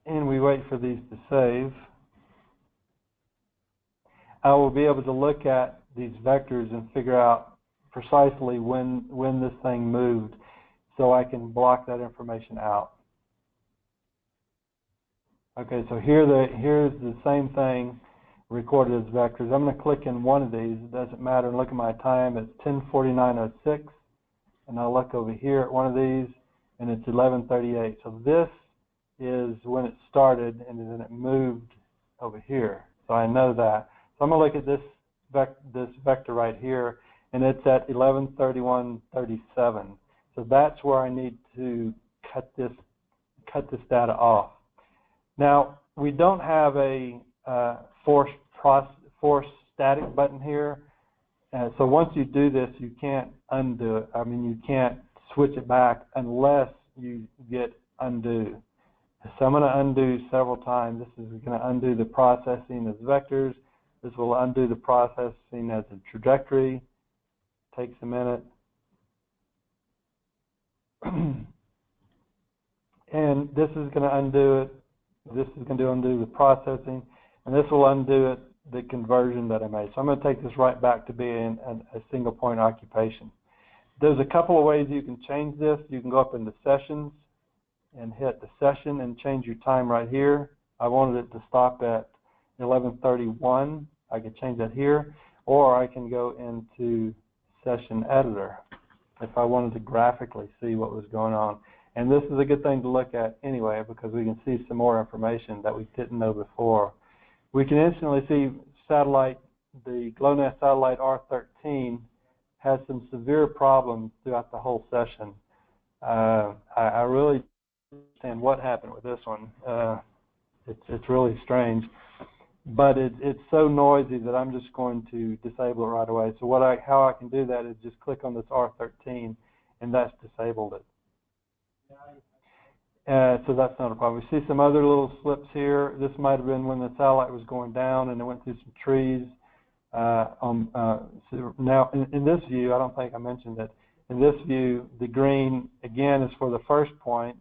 and we wait for these to save, I will be able to look at these vectors and figure out precisely when this thing moved, so I can block that information out. Okay, so here's the same thing recorded as vectors. I'm going to click in one of these. It doesn't matter. And look at my time. It's 10:49:06, and I'll look over here at one of these, and it's 11:38. So this is when it started, and then it moved over here. So I know that. So I'm going to look at this vector right here, and it's at 11:31:37. So that's where I need to cut this data off. Now we don't have a force static button here, so once you do this, you can't undo it. I mean, you can't switch it back unless you get undo. So I'm going to undo several times. This is going to undo the processing as vectors. This will undo the processing as a trajectory. Takes a minute. And this is going to undo it. This is going to undo the processing. And this will undo it, the conversion that I made. So I'm going to take this right back to being a single point occupation. There's a couple of ways you can change this. You can go up into sessions and hit the session and change your time right here. I wanted it to stop at 11:31. I could change that here, or I can go into session editor if I wanted to graphically see what was going on. And this is a good thing to look at anyway, because we can see some more information that we didn't know before. We can instantly see the GLONASS satellite R13 has some severe problems throughout the whole session. I really don't understand what happened with this one. It's really strange, but it's so noisy that I'm just going to disable it right away. So how I can do that is just click on this R13, and that's disabled it. So that's not a problem. We see some other little slips here. This might have been when the satellite was going down and it went through some trees. So now in this view, I don't think I mentioned that In this view, the green, again, is for the first point.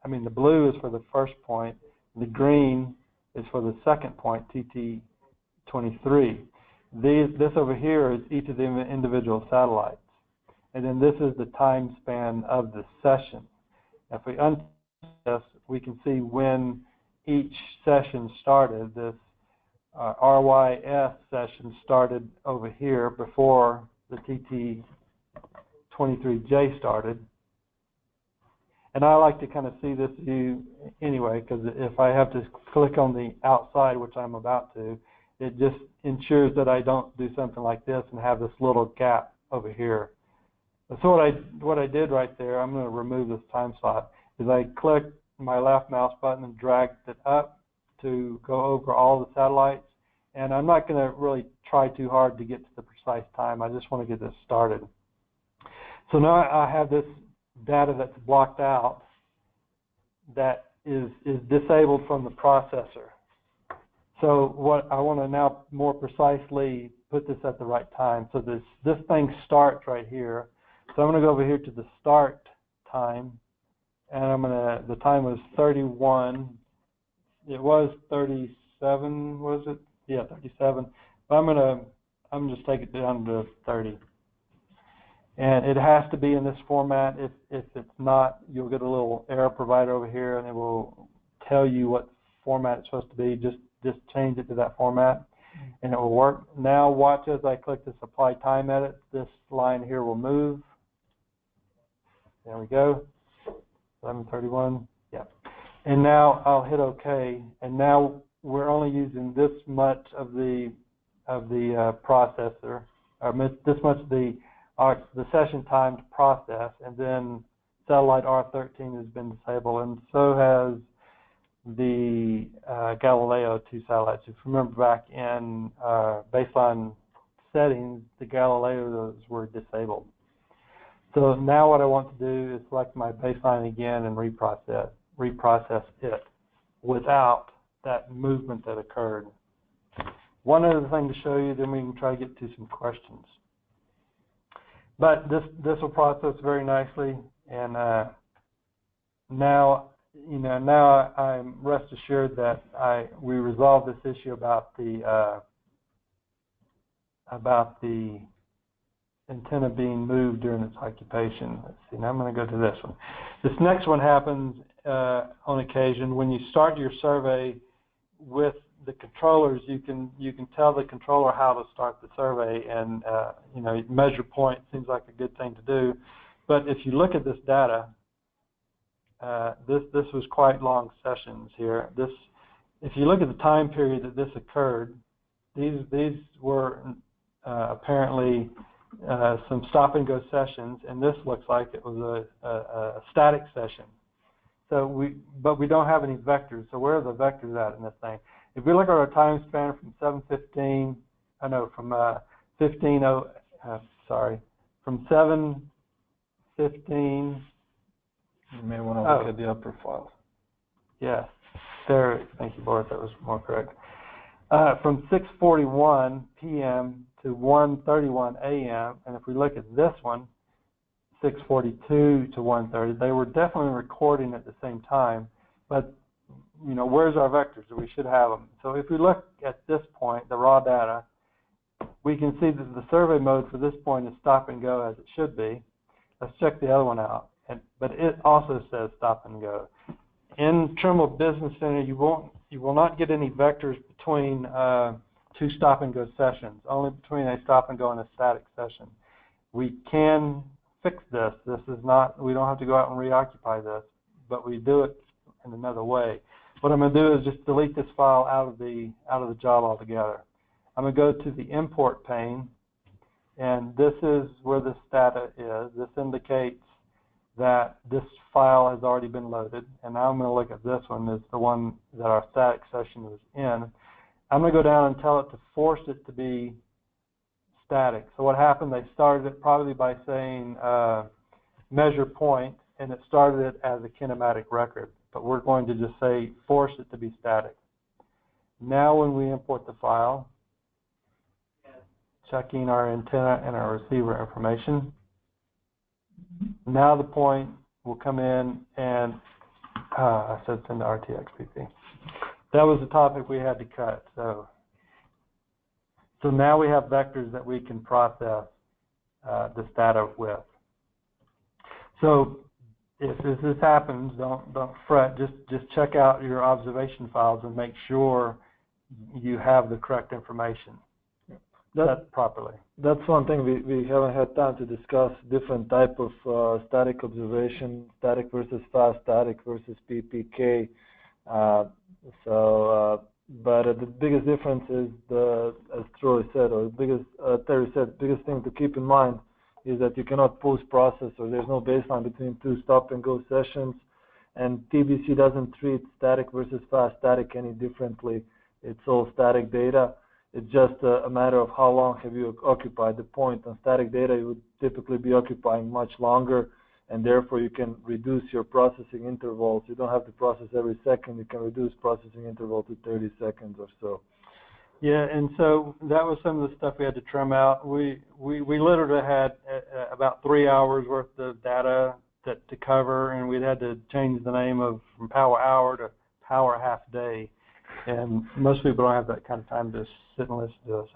I mean, the blue is for the first point. The green is for the second point, TT23. This over here is each of the individual satellites. And then this is the time span of the session. If we untouch this, we can see when each session started. This RYS session started over here before the TT23J started. And I like to kind of see this view anyway, because if I have to click on the outside, which I'm about to, it just ensures that I don't do something like this and have this little gap over here. So what I did right there, I'm going to remove this time slot, is I clicked my left mouse button and dragged it up to go over all the satellites. And I'm not going to really try too hard to get to the precise time. I just want to get this started. So now I have this data that's blocked out that is disabled from the processor. So what I want to now more precisely put this at the right time. So this thing starts right here. So I'm going to go over here to the start time, and the time was 31. It was 37, was it? Yeah, 37. But I'm just take it down to 30. And it has to be in this format. If it's not, you'll get a little error provider over here, and it will tell you what format it's supposed to be. Just change it to that format, and it will work. Now watch as I click this apply time edit. This line here will move. There we go. 11:31. Yeah. And now I'll hit OK. And now we're only using this much of the processor, or this much of the session time to process, and then satellite R13 has been disabled, and so has the Galileo 2 satellites. If you remember back in baseline settings, the Galileos were disabled. So now what I want to do is select my baseline again and reprocess it without that movement that occurred. One other thing to show you, then we can try to get to some questions. But this will process very nicely, and now I'm rest assured that we resolved this issue about the antenna being moved during its occupation. Let's see. Now I'm going to go to this one. This next one happens on occasion when you start your survey with the controllers. You can tell the controller how to start the survey, and measure point seems like a good thing to do. But if you look at this data, this was quite long sessions here. If you look at the time period that this occurred, these were apparently some stop and go sessions, and this looks like it was a static session. So but we don't have any vectors. So where are the vectors at in this thing? If we look at our time span from 7:15, from 7:15. You may want to look at the upper file. Yes, there. Thank you, Boris. That was more correct. From 6:41 p.m. to 1:31 a.m. And if we look at this one, 6:42 to 1:30, they were definitely recording at the same time. But where's our vectors? We should have them. So if we look at this point, the raw data, we can see that the survey mode for this point is stop and go as it should be. Let's check the other one out. But it also says stop and go. In Trimble Business Center, you will not get any vectors between two stop and go sessions, only between a stop and go and a static session. We can fix this. This is not, we don't have to go out and reoccupy this, but we do it in another way. What I'm going to do is just delete this file out of the job altogether. I'm going to go to the import pane, and this is where this data is. This indicates that this file has already been loaded, and now I'm going to look at this one as the one that our static session was in. I'm going to go down and tell it to force it to be static. So what happened, they started it probably by saying measure point, and it started it as a kinematic record. But we're going to just say force it to be static. Now when we import the file, checking our antenna and our receiver information, Now the point will come in and, I said send to RTXPP. That was the topic we had to cut. So now we have vectors that we can process this data with. So if this happens, don't fret. Just check out your observation files and make sure you have the correct information set properly. That's one thing we haven't had time to discuss, different type of static observation, static versus fast static versus PPK. But the biggest difference is as Troy said, or Terry said, biggest thing to keep in mind is that you cannot post-process, or there's no baseline between two stop-and-go sessions, and TBC doesn't treat static versus fast static any differently. It's all static data. It's just a matter of how long have you occupied the point. On static data, you would typically be occupying much longer, and therefore you can reduce your processing intervals. You don't have to process every second. You can reduce processing interval to 30 seconds or so. Yeah, and so that was some of the stuff we had to trim out. We literally had about 3 hours worth of data to cover, and we'd had to change the name from power hour to power half day. And most people don't have that kind of time to sit and listen to us.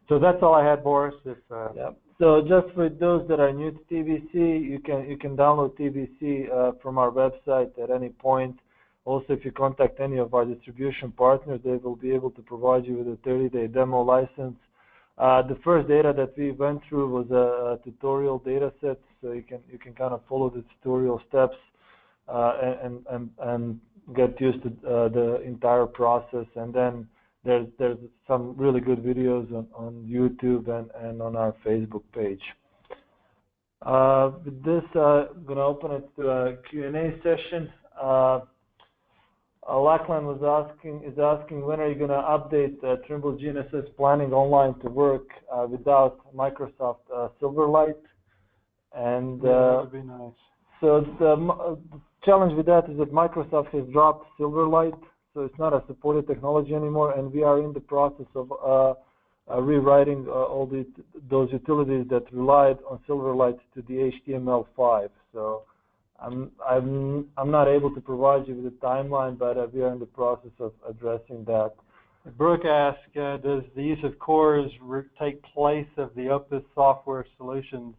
So that's all I had, Boris. Yep. So just for those that are new to TBC, you can download TBC from our website at any point. Also, if you contact any of our distribution partners, they will be able to provide you with a 30-day demo license. The first data that we went through was a tutorial data set, so you can kind of follow the tutorial steps and get used to the entire process. And then there's some really good videos on YouTube and on our Facebook page. With this, I'm going to open it to a Q&A session. Lachlan is asking when are you going to update Trimble GNSS planning online to work without Microsoft Silverlight? And that would be nice. So the challenge with that is that Microsoft has dropped Silverlight, so it's not a supported technology anymore, and we are in the process of rewriting all those utilities that relied on Silverlight to the HTML5. So I'm not able to provide you with a timeline, but we are in the process of addressing that. Brooke asked, does the use of cores take place of the Opus software solutions?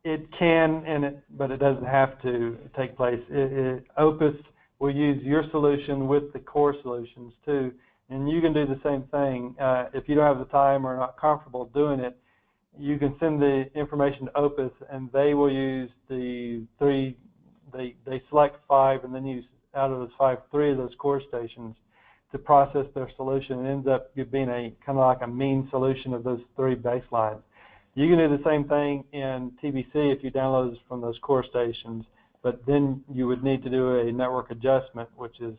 It can, but it doesn't have to take place. Opus will use your solution with the core solutions too, and you can do the same thing. If you don't have the time or are not comfortable doing it, you can send the information to Opus, and they will use the three. They select 5, and then use out of those 5, 3 of those core stations to process their solution. It ends up being a kind of like a mean solution of those 3 baselines. You can do the same thing in TBC if you download this from those core stations, but then you would need to do a network adjustment, which is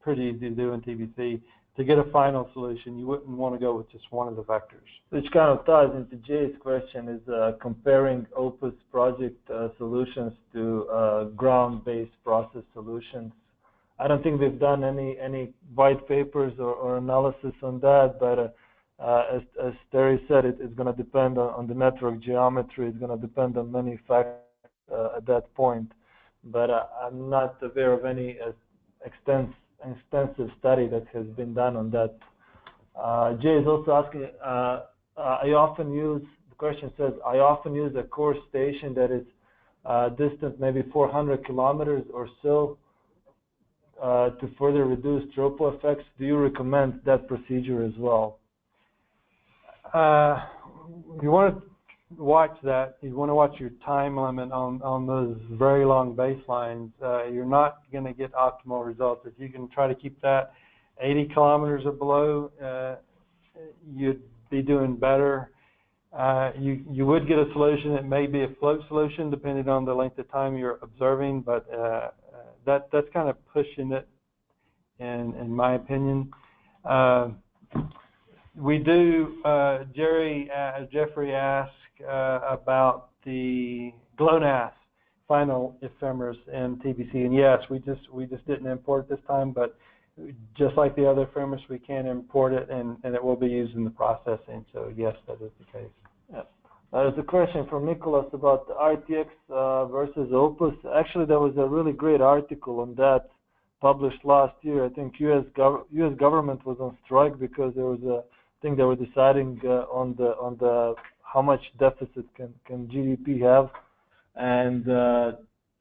pretty easy to do in TBC. To get a final solution, you wouldn't want to go with just one of the vectors. Which kind of ties into Jay's question, is comparing Opus project solutions to ground-based process solutions. I don't think we've done any white papers or analysis on that, but as Terry said, it's going to depend on the network geometry. It's going to depend on many factors at that point. But I'm not aware of any extensive study that has been done on that. Jay is also asking, the question says, I often use a core station that is distant maybe 400 kilometers or so to further reduce tropo effects. Do you recommend that procedure as well? You want to watch that. You want to watch your time limit on those very long baselines. You're not going to get optimal results. If you can try to keep that 80 kilometers or below, you'd be doing better. You would get a solution. It may be a float solution depending on the length of time you're observing, but that's kind of pushing it, in my opinion. We do. Jeffrey asked about the GLONASS final ephemeris in TBC, and yes, we just didn't import it this time, but just like the other firmware, we can import it, and it will be used in the processing. So yes, that is the case. Yeah. There's a question from Nicholas about the RTX versus Opus. Actually, there was a really great article on that published last year. I think U.S. government was on strike because there was a thing they were deciding on the how much deficit can GDP have, and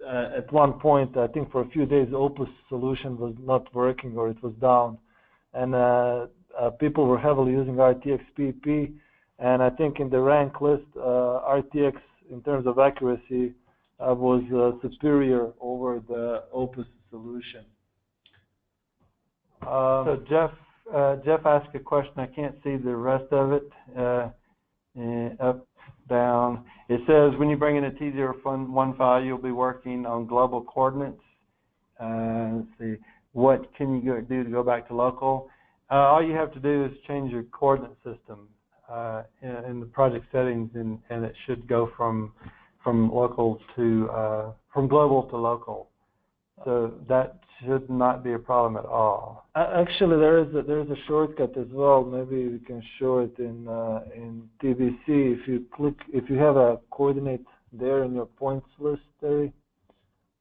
at one point, I think for a few days, Opus solution was not working or it was down, and people were heavily using RTX PP, and I think in the rank list, RTX in terms of accuracy was superior over the Opus solution. So Jeff asked a question. I can't see the rest of it. Up, down. It says when you bring in a T01 file, you'll be working on global coordinates. Let's see. What can you do to go back to local? All you have to do is change your coordinate system in the project settings, and it should go from local to from global to local. So that should not be a problem at all. Actually, there is a shortcut as well. Maybe we can show it in TBC. If you have a coordinate there in your points list, Terry,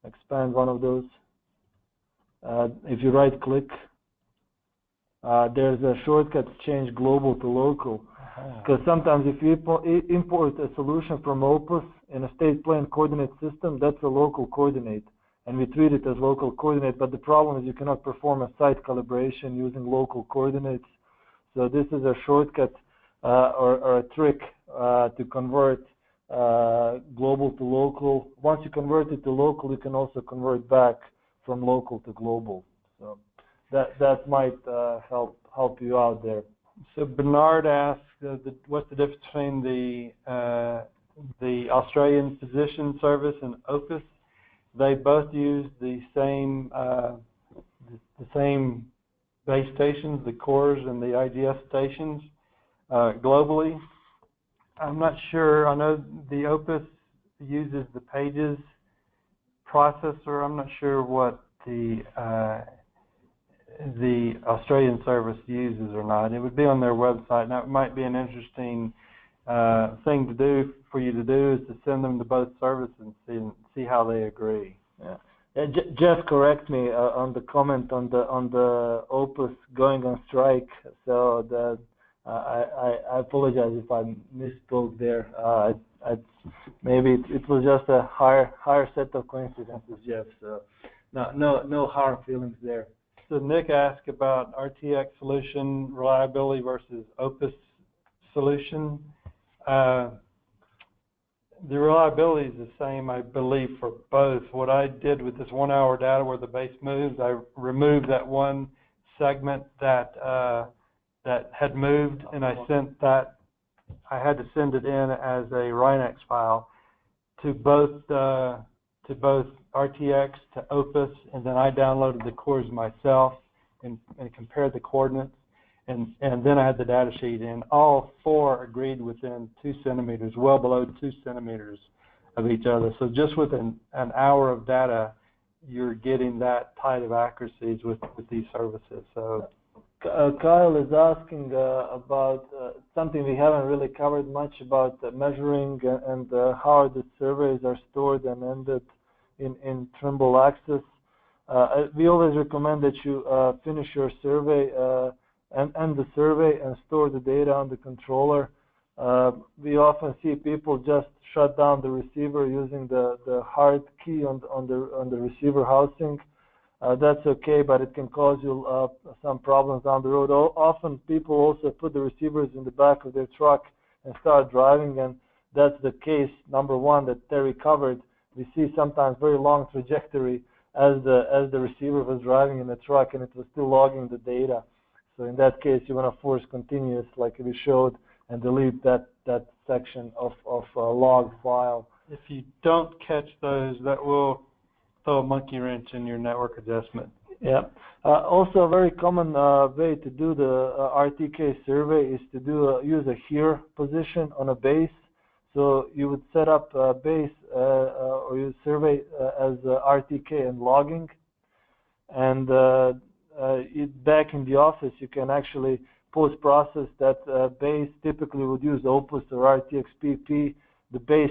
expand one of those. If you right click, there's a shortcut to change global to local. Because sometimes if you import a solution from Opus in a state plane coordinate system, that's a local coordinate, and we treat it as local coordinate. But the problem is you cannot perform a site calibration using local coordinates. So this is a shortcut or a trick to convert global to local. Once you convert it to local, you can also convert back from local to global. So that might help you out there. So Bernard asked, what's the difference between the Australian Position Service and Opus? They both use the same base stations, the cores and the IGS stations globally. I'm not sure. I know the Opus uses the Pages processor. I'm not sure what the Australian service uses or not. It would be on their website. Now, it might be an interesting thing to do for you to do is to send them to both services and see how they agree. Yeah. Jeff, correct me on the comment on the Opus going on strike. So I apologize if I misspoke there. Maybe it was just a higher set of coincidences, Jeff. So no hard feelings there. So Nick asked about RTX solution reliability versus Opus solution. The reliability is the same, I believe, for both. What I did with this 1 hour data where the base moves, I removed that one segment that had moved, and I sent that. I had to send it in as a Rhinex file to both RTX to Opus, and then I downloaded the cores myself and compared the coordinates, and then I had the data sheet in. All four agreed within 2 centimeters, well below 2 centimeters of each other. So just within an hour of data, you're getting that tight of accuracies with these services. So Kyle is asking about something we haven't really covered much about measuring and how the surveys are stored and ended in Trimble Access. We always recommend that you finish your survey and end the survey and store the data on the controller. We often see people just shut down the receiver using the hard key on the receiver housing. That's okay, but it can cause you some problems down the road. Often people also put the receivers in the back of their truck and start driving, and that's the case number one that Terry covered. We see sometimes very long trajectory as the receiver was driving in the truck and it was still logging the data. So in that case, you want to force continuous, like we showed, and delete that section of log file. If you don't catch those, that will throw a monkey wrench in your network adjustment. Yeah. Also, a very common way to do the RTK survey is to use a here position on a base. So you would set up a base or you survey as RTK and logging, and back in the office, you can actually post-process that base. Typically would use Opus or RTXPP. The base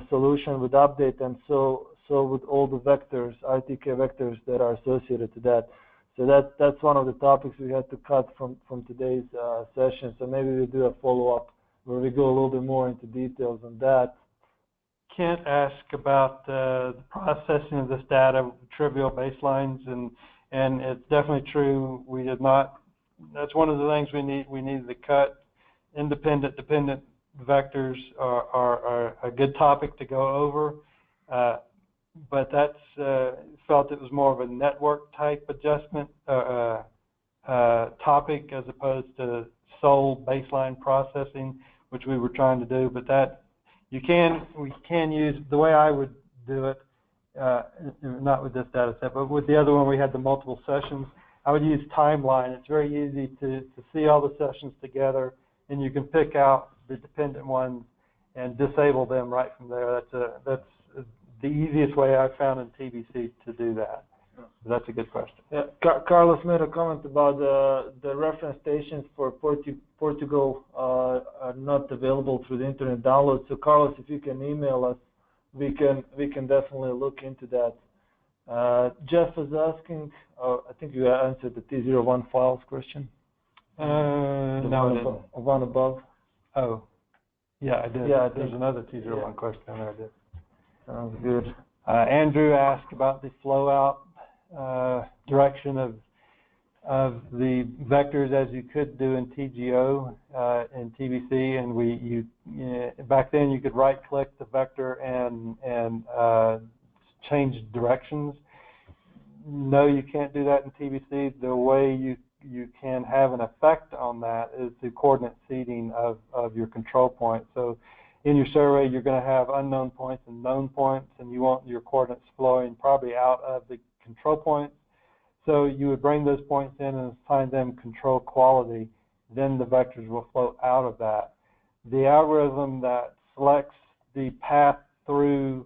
solution would update, and so would all the vectors, RTK vectors that are associated to that. So that's one of the topics we had to cut from today's session. So maybe we'll do a follow-up where we go a little bit more into details on that. Kent asked about the processing of this data, trivial baselines, and it's definitely true. We did not. That's one of the things we needed to cut. Independent, dependent vectors are a good topic to go over, but that's felt it was more of a network type adjustment topic as opposed to sole baseline processing, which we were trying to do. But that we can use the way I would do it, not with this data set, but with the other one we had the multiple sessions. I would use timeline. It's very easy to see all the sessions together, and you can pick out the dependent ones and disable them right from there. That's the easiest way I've found in TBC to do that. So that's a good question. Yeah, Carlos made a comment about the reference stations for Portugal are not available through the internet download. So Carlos, if you can email us, we can definitely look into that. Jeff is asking, I think you answered the T01 files question. No, I didn't. One above. Oh, yeah, I did. Yeah, there's another T01 question there. I did. Sounds good. Andrew asked about the flow out direction of the vectors as you could do in TGO in TBC, and back then you could right click the vector and change directions. No, you can't do that in TBC. The way you can have an effect on that is the coordinate seeding of your control point. So in your survey, you're going to have unknown points and known points, and you want your coordinates flowing probably out of the control points. So you would bring those points in and assign them control quality. Then the vectors will flow out of that. The algorithm that selects the path through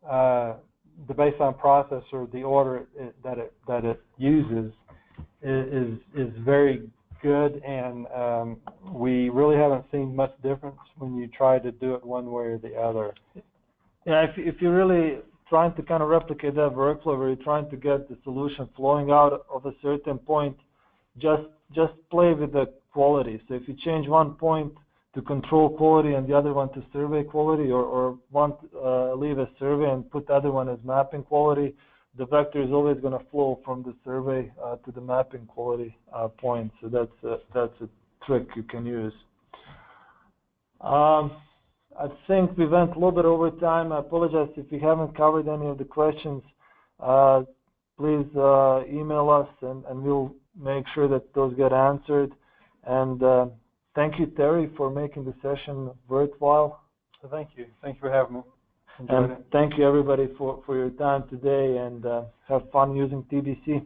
the baseline processor, the order that it uses, is very good, and we really haven't seen much difference when you try to do it one way or the other. Yeah, if you're really trying to kind of replicate that workflow where you're trying to get the solution flowing out of a certain point, just play with the quality. So if you change one point to control quality and the other one to survey quality, or leave a survey and put the other one as mapping quality, the vector is always going to flow from the survey to the mapping quality point. So that's a trick you can use. I think we went a little bit over time. I apologize if we haven't covered any of the questions. Please email us, and we'll make sure that those get answered. And thank you, Terry, for making the session worthwhile. So thank you. Thank you for having me. And thank you, everybody, for your time today, and have fun using TBC.